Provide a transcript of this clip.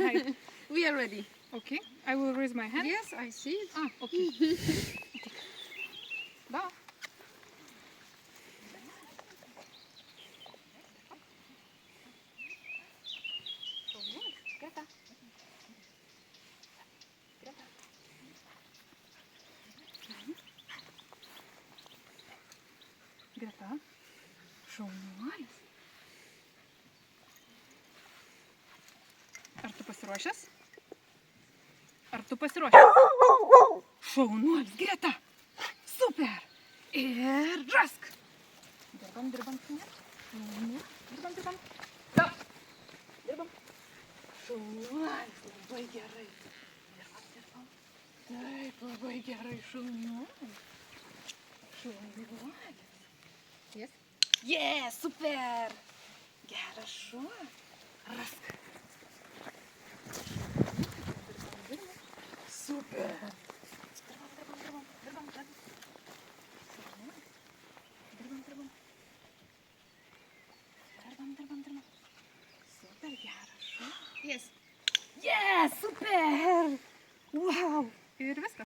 Right. We are ready. Okay. I will raise my hand. Yes, I see it. Okay. Да. Greta. Greta. Šaunuolis. Ar tu pasiruošęs? Ar tu pasiruošęs? Šaunuolis, Greta. Super. Ir žask. Dirbam. Dirbam. Stop. Dirbam. Šaunuolis, labai gerai. Dirbam. Taip, labai gerai, šaunuolis. Šaunuolis. Yes. Yeah, super. Geras šuo. Rask. Super. Dirbam. Dirbam. Super, geras šuo. Yes. Yeah, super. Wow. Ir viskas.